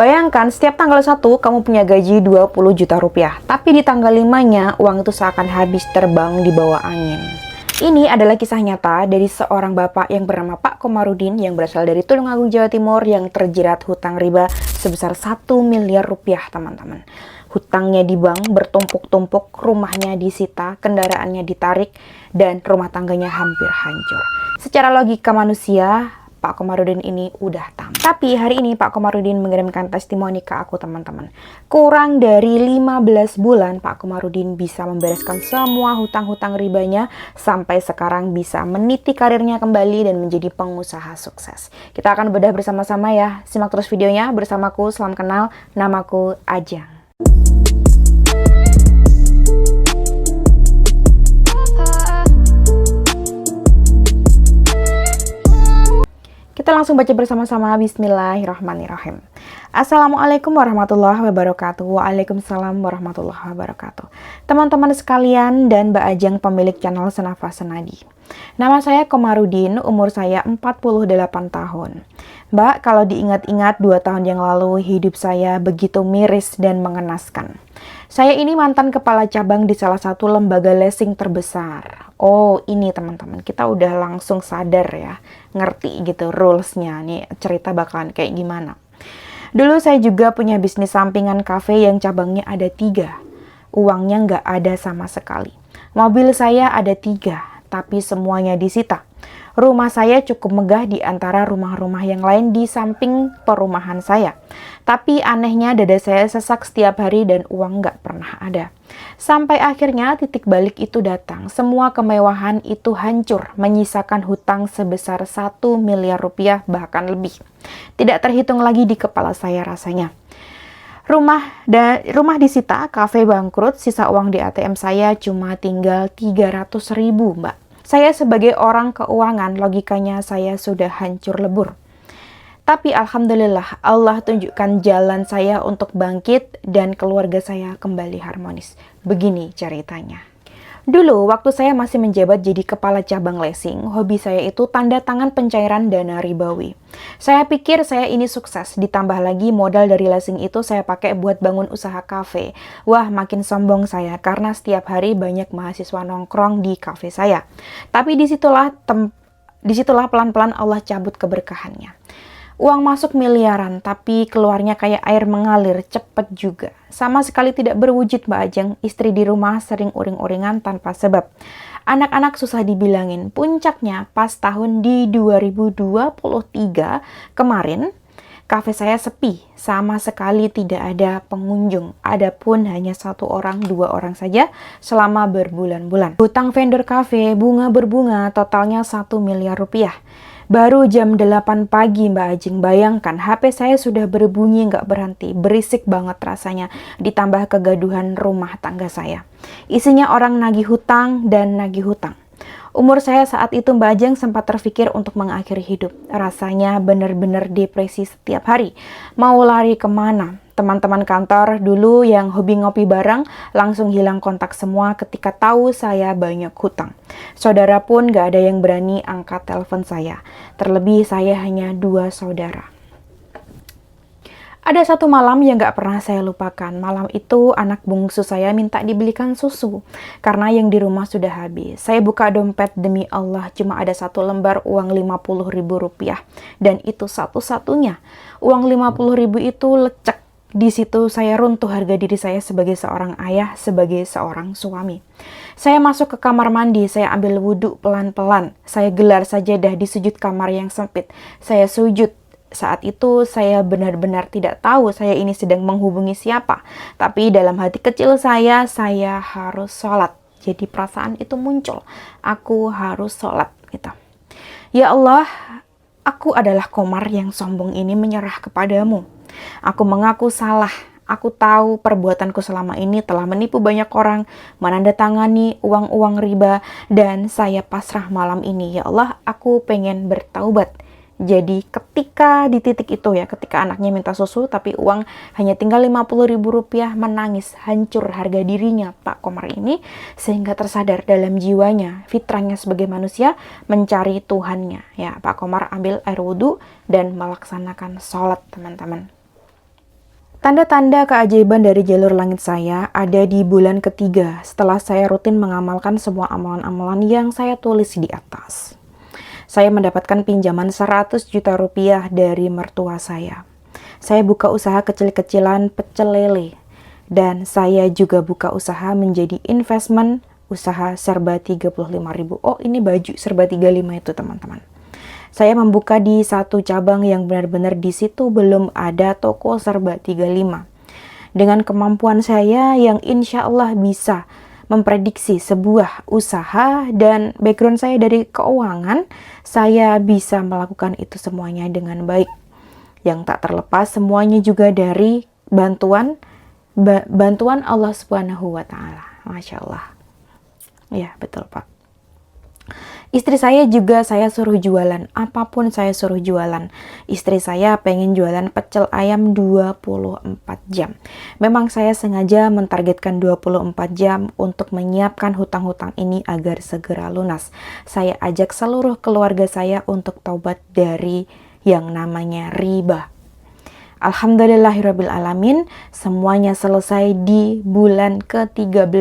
Bayangkan setiap tanggal 1 kamu punya gaji 20 juta rupiah, tapi di tanggal 5-nya uang itu seakan habis terbang di bawah angin. Ini adalah kisah nyata dari seorang bapak yang bernama Pak Komarudin yang berasal dari Tulungagung, Jawa Timur yang terjerat hutang riba sebesar 1 miliar rupiah, teman-teman. Hutangnya di bank bertumpuk-tumpuk, rumahnya disita, kendaraannya ditarik, dan rumah tangganya hampir hancur. Secara logika manusia, Pak Komarudin ini udah tamat. Tapi hari ini Pak Komarudin mengirimkan testimoni ke aku, teman-teman. Kurang dari 15 bulan Pak Komarudin bisa membereskan semua hutang-hutang ribanya sampai sekarang bisa meniti karirnya kembali dan menjadi pengusaha sukses. Kita akan bedah bersama-sama ya. Simak terus videonya bersamaku. Salam kenal, namaku Ajeng. Kita langsung baca bersama-sama. Bismillahirrahmanirrahim. Assalamualaikum warahmatullahi wabarakatuh. Waalaikumsalam warahmatullahi wabarakatuh. Teman-teman sekalian dan Mbak Ajeng pemilik channel Senafas Senadi. Nama saya Komarudin, umur saya 48 tahun. Mbak, kalau diingat-ingat 2 tahun yang lalu hidup saya begitu miris dan mengenaskan. Saya ini mantan kepala cabang di salah satu lembaga leasing terbesar. Oh, ini teman-teman, kita udah langsung sadar ya, ngerti gitu rules-nya, nih cerita bakalan kayak gimana. Dulu saya juga punya bisnis sampingan kafe yang cabangnya ada 3. Uangnya nggak ada sama sekali. Mobil saya ada 3, tapi semuanya disita. Rumah saya cukup megah di antara rumah-rumah yang lain di samping perumahan saya. Tapi anehnya dada saya sesak setiap hari dan uang nggak pernah ada. Sampai akhirnya titik balik itu datang. Semua kemewahan itu hancur, menyisakan hutang sebesar 1 miliar rupiah bahkan lebih. Tidak terhitung lagi di kepala saya rasanya. Rumah disita, kafe bangkrut, sisa uang di ATM saya cuma tinggal 300.000, Mbak. Saya sebagai orang keuangan, logikanya saya sudah hancur lebur. Tapi alhamdulillah, Allah tunjukkan jalan saya untuk bangkit dan keluarga saya kembali harmonis. Begini ceritanya. Dulu, waktu saya masih menjabat jadi kepala cabang leasing, hobi saya itu tanda tangan pencairan dana ribawi. Saya pikir saya ini sukses, ditambah lagi modal dari leasing itu saya pakai buat bangun usaha kafe. Wah, makin sombong saya karena setiap hari banyak mahasiswa nongkrong di kafe saya. Tapi disitulah pelan-pelan Allah cabut keberkahannya. Uang masuk miliaran, tapi keluarnya kayak air mengalir, cepet juga. Sama sekali tidak berwujud, Mbak Ajeng. Istri di rumah sering uring-uringan tanpa sebab. Anak-anak susah dibilangin. Puncaknya pas tahun di 2023 kemarin, kafe saya sepi. Sama sekali tidak ada pengunjung. Adapun hanya 1 orang, 2 orang saja selama berbulan-bulan. Hutang vendor kafe, bunga berbunga, totalnya 1 miliar rupiah. Baru jam 8 pagi, Mbak Ajeng, bayangkan HP saya sudah berbunyi nggak berhenti, berisik banget rasanya, ditambah kegaduhan rumah tangga saya. Isinya orang nagih hutang dan nagih hutang. Umur saya saat itu, Mbak Ajeng, sempat terpikir untuk mengakhiri hidup. Rasanya benar-benar depresi setiap hari. Mau lari kemana? Teman-teman kantor dulu yang hobi ngopi bareng langsung hilang kontak semua ketika tahu saya banyak hutang. Saudara pun gak ada yang berani angkat telepon saya. Terlebih saya hanya 2 saudara. Ada satu malam yang gak pernah saya lupakan. Malam itu anak bungsu saya minta dibelikan susu karena yang di rumah sudah habis. Saya buka dompet, demi Allah cuma ada 1 lembar uang 50.000 rupiah. Dan itu satu-satunya. Uang 50.000 itu lecek. Di situ saya runtuh harga diri saya sebagai seorang ayah, sebagai seorang suami. Saya masuk ke kamar mandi, saya ambil wudhu pelan-pelan. Saya gelar sajadah di sujud kamar yang sempit. Saya sujud. Saat itu saya benar-benar tidak tahu saya ini sedang menghubungi siapa. Tapi dalam hati kecil saya harus sholat. Jadi perasaan itu muncul. Aku harus sholat gitu. Ya Allah, aku adalah Komar yang sombong ini menyerah kepadamu. Aku mengaku salah. Aku tahu perbuatanku selama ini telah menipu banyak orang, menandatangani uang-uang riba, dan saya pasrah malam ini. Ya Allah, aku pengen bertaubat. Jadi ketika di titik itu ya, ketika anaknya minta susu tapi uang hanya tinggal 50.000 rupiah, menangis, hancur harga dirinya Pak Komar ini, sehingga tersadar dalam jiwanya, fitrahnya sebagai manusia mencari Tuhannya. Ya, Pak Komar ambil air wudhu dan melaksanakan sholat, teman-teman. Tanda-tanda keajaiban dari jalur langit saya ada di bulan ketiga setelah saya rutin mengamalkan semua amalan-amalan yang saya tulis di atas. Saya mendapatkan pinjaman 100 juta rupiah dari mertua saya. Saya buka usaha kecil-kecilan pecel lele. Dan saya juga buka usaha menjadi investment usaha serba 35.000. Oh, ini baju serba 35 itu teman-teman. Saya membuka di satu cabang yang benar-benar di situ belum ada toko serba 35. Dengan kemampuan saya yang insya Allah bisa memprediksi sebuah usaha dan background saya dari keuangan, saya bisa melakukan itu semuanya dengan baik. Yang tak terlepas semuanya juga dari bantuan Allah Subhanahu wa Ta'ala. Masya Allah. Ya, betul Pak. Istri saya juga saya suruh jualan, apapun saya suruh jualan. Istri saya pengen jualan pecel ayam 24 jam. Memang saya sengaja mentargetkan 24 jam untuk menyiapkan hutang-hutang ini agar segera lunas. Saya ajak seluruh keluarga saya untuk taubat dari yang namanya riba. Alhamdulillahirrabbilalamin, semuanya selesai di bulan ke-13.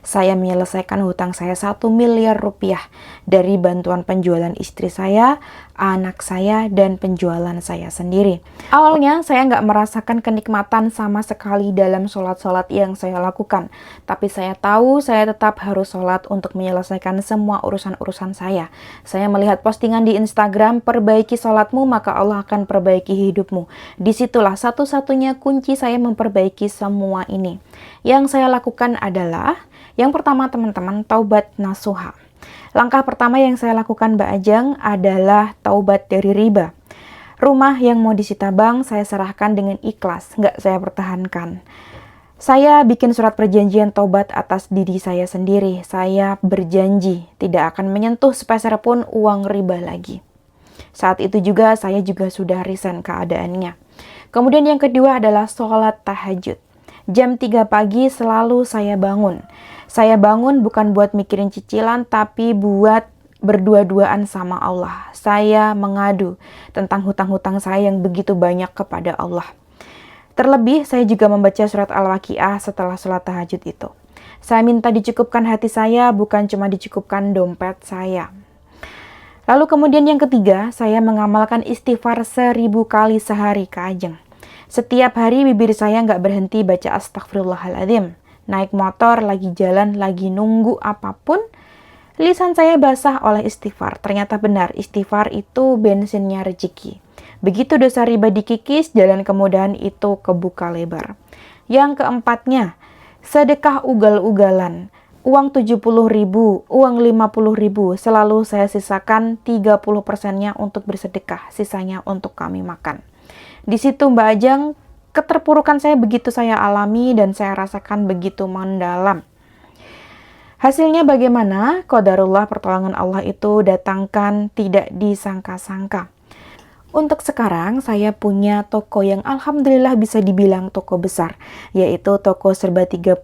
Saya menyelesaikan hutang saya 1 miliar rupiah dari bantuan penjualan istri saya, anak saya, dan penjualan saya sendiri. Awalnya saya nggak merasakan kenikmatan sama sekali dalam sholat-sholat yang saya lakukan. Tapi saya tahu saya tetap harus sholat untuk menyelesaikan semua urusan-urusan saya. Saya melihat postingan di Instagram, perbaiki sholatmu maka Allah akan perbaiki hidupmu. Disitulah satu-satunya kunci saya memperbaiki semua ini. Yang saya lakukan adalah, yang pertama teman-teman, taubat nasuha. Langkah pertama yang saya lakukan Mbak Ajeng adalah taubat dari riba. Rumah yang mau disita bank saya serahkan dengan ikhlas, nggak saya pertahankan. Saya bikin surat perjanjian taubat atas diri saya sendiri. Saya berjanji tidak akan menyentuh sepeser pun uang riba lagi. Saat itu juga saya juga sudah resign keadaannya. Kemudian yang kedua adalah sholat tahajud. Jam 3 pagi selalu saya bangun. Saya bangun bukan buat mikirin cicilan, tapi buat berdua-duaan sama Allah. Saya mengadu tentang hutang-hutang saya yang begitu banyak kepada Allah. Terlebih, saya juga membaca surat Al-Waqiah setelah sholat tahajud itu. Saya minta dicukupkan hati saya, bukan cuma dicukupkan dompet saya. Lalu kemudian yang ketiga, saya mengamalkan istighfar 1000 kali sehari Kak Ajeng. Setiap hari bibir saya nggak berhenti baca astagfirullahaladzim. Naik motor, lagi jalan, lagi nunggu apapun, lisan saya basah oleh istighfar. Ternyata benar, istighfar itu bensinnya rezeki. Begitu dosa riba dikikis, jalan kemudahan itu kebuka lebar. Yang keempatnya, sedekah ugal-ugalan. Uang 70.000, uang 50.000, selalu saya sisakan 30%-nya untuk bersedekah, sisanya untuk kami makan. Di situ Mbak Ajeng, keterpurukan saya begitu saya alami dan saya rasakan begitu mendalam. Hasilnya bagaimana? Qadarullah, pertolongan Allah itu datangkan tidak disangka-sangka. Untuk sekarang saya punya toko yang alhamdulillah bisa dibilang toko besar, yaitu toko serba 35.000,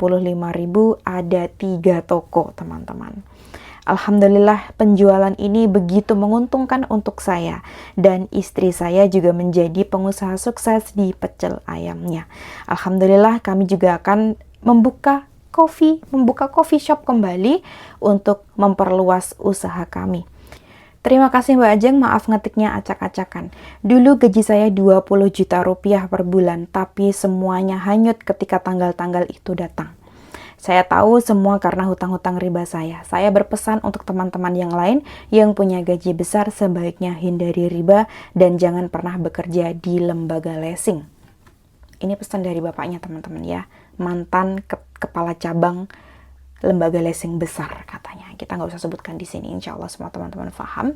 ada 3 toko teman-teman. Alhamdulillah penjualan ini begitu menguntungkan untuk saya dan istri saya juga menjadi pengusaha sukses di pecel ayamnya. Alhamdulillah kami juga akan membuka coffee shop kembali untuk memperluas usaha kami. Terima kasih Mbak Ajeng, maaf ngetiknya acak-acakan. Dulu gaji saya 20 juta rupiah per bulan, tapi semuanya hanyut ketika tanggal-tanggal itu datang. Saya tahu semua karena hutang-hutang riba saya. Saya berpesan untuk teman-teman yang lain yang punya gaji besar sebaiknya hindari riba dan jangan pernah bekerja di lembaga leasing. Ini pesan dari bapaknya teman-teman ya, mantan kepala cabang lembaga leasing besar katanya. Kita nggak usah sebutkan di sini, insya Allah semua teman-teman paham.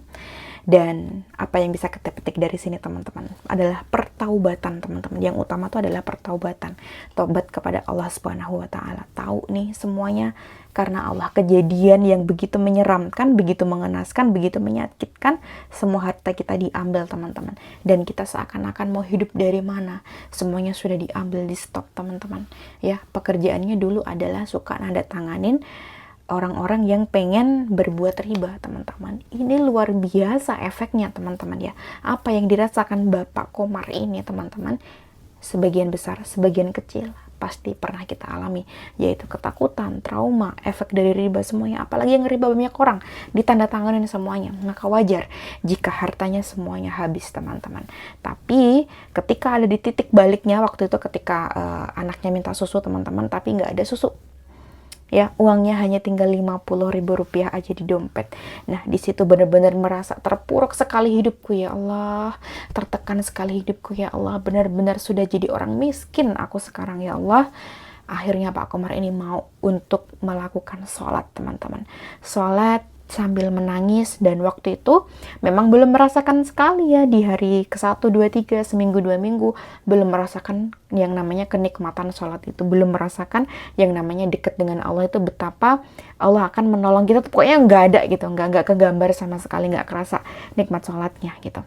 Dan apa yang bisa kita petik dari sini teman-teman adalah pertaubatan teman-teman. Yang utama itu adalah pertaubatan. Tobat kepada Allah Subhanahu wa Ta'ala. Tahu nih semuanya karena Allah, kejadian yang begitu menyeramkan, begitu mengenaskan, begitu menyakitkan, semua harta kita diambil teman-teman. Dan kita seakan-akan mau hidup dari mana? Semuanya sudah diambil, di stop teman-teman. Ya, pekerjaannya dulu adalah suka nanda tanganin orang-orang yang pengen berbuat riba teman-teman. Ini luar biasa efeknya teman-teman ya. Apa yang dirasakan Bapak Komar ini teman-teman, sebagian besar, sebagian kecil pasti pernah kita alami, yaitu ketakutan, trauma, efek dari riba semuanya. Apalagi yang riba banyak orang ditandatanganin semuanya, maka wajar jika hartanya semuanya habis, teman-teman. Tapi ketika ada di titik baliknya, waktu itu ketika anaknya minta susu, teman-teman, tapi nggak ada susu, ya uangnya hanya tinggal 50.000 rupiah aja di dompet. Nah, di situ benar-benar merasa terpuruk sekali hidupku, ya Allah, tertekan sekali hidupku, ya Allah, benar-benar sudah jadi orang miskin aku sekarang, ya Allah. Akhirnya Pak Komar ini mau untuk melakukan sholat, teman-teman. Sholat sambil menangis, dan waktu itu memang belum merasakan sekali ya, di hari ke-1, 2, 3, seminggu 2 minggu belum merasakan yang namanya kenikmatan sholat itu, belum merasakan yang namanya dekat dengan Allah itu, betapa Allah akan menolong kita tuh, pokoknya nggak ada gitu, nggak kegambar sama sekali, nggak kerasa nikmat sholatnya gitu.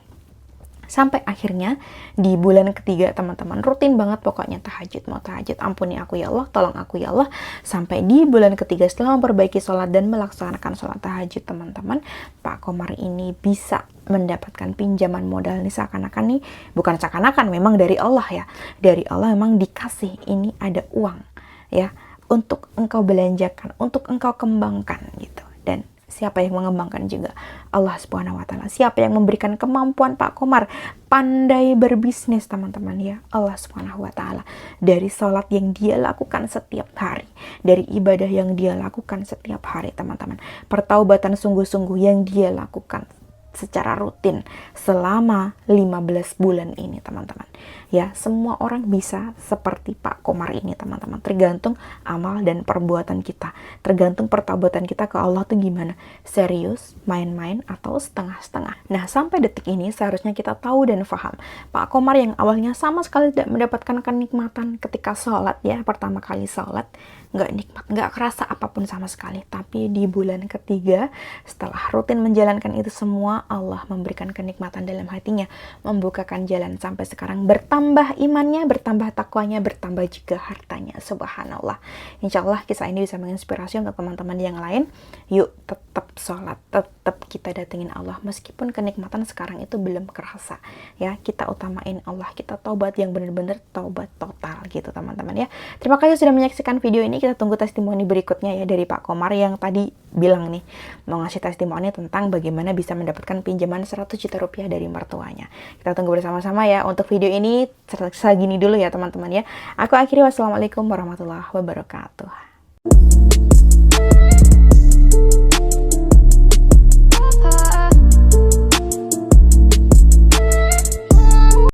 Sampai akhirnya di bulan ketiga, teman-teman, rutin banget pokoknya tahajud, mau tahajud, ampuni aku ya Allah, tolong aku ya Allah. Sampai di bulan ketiga setelah memperbaiki sholat dan melaksanakan sholat tahajud, teman-teman, Pak Komar ini bisa mendapatkan pinjaman modal nih, seakan-akan nih, bukan seakan-akan, memang dari Allah ya, dari Allah memang dikasih, ini ada uang ya, untuk engkau belanjakan, untuk engkau kembangkan gitu. Dan siapa yang mengembangkan juga? Allah Subhanahu wa Ta'ala. Siapa yang memberikan kemampuan Pak Komar pandai berbisnis, teman-teman, ya? Allah Subhanahu wa Ta'ala. Dari sholat yang dia lakukan setiap hari, dari ibadah yang dia lakukan setiap hari, teman-teman, pertaubatan sungguh-sungguh yang dia lakukan secara rutin selama 15 bulan ini, teman-teman. Ya, semua orang bisa seperti Pak Komar ini, teman-teman. Tergantung amal dan perbuatan kita. Tergantung pertobatan kita ke Allah tuh gimana. Serius, main-main, atau setengah-setengah. Nah, sampai detik ini seharusnya kita tahu dan paham. Pak Komar yang awalnya sama sekali tidak mendapatkan kenikmatan ketika sholat ya, pertama kali sholat, nggak nikmat, nggak kerasa apapun sama sekali. Tapi di bulan ketiga, setelah rutin menjalankan itu semua, Allah memberikan kenikmatan dalam hatinya, membukakan jalan sampai sekarang, bertambah imannya, bertambah takwanya, bertambah juga hartanya. Subhanallah. Insya Allah kisah ini bisa menginspirasi untuk teman-teman yang lain. Yuk tetap sholat, tetap kita datengin Allah, meskipun kenikmatan sekarang itu belum kerasa ya. Kita utamain Allah, kita taubat yang benar-benar taubat total gitu, teman-teman ya. Terima kasih sudah menyaksikan video ini. Kita tunggu testimoni berikutnya ya dari Pak Komar yang tadi bilang nih mau ngasih testimoni tentang bagaimana bisa mendapatkan pinjaman 100 juta rupiah dari mertuanya. Kita tunggu bersama-sama ya. Untuk video ini segini dulu ya, teman-teman ya. Aku akhiri, wassalamualaikum warahmatullahi wabarakatuh.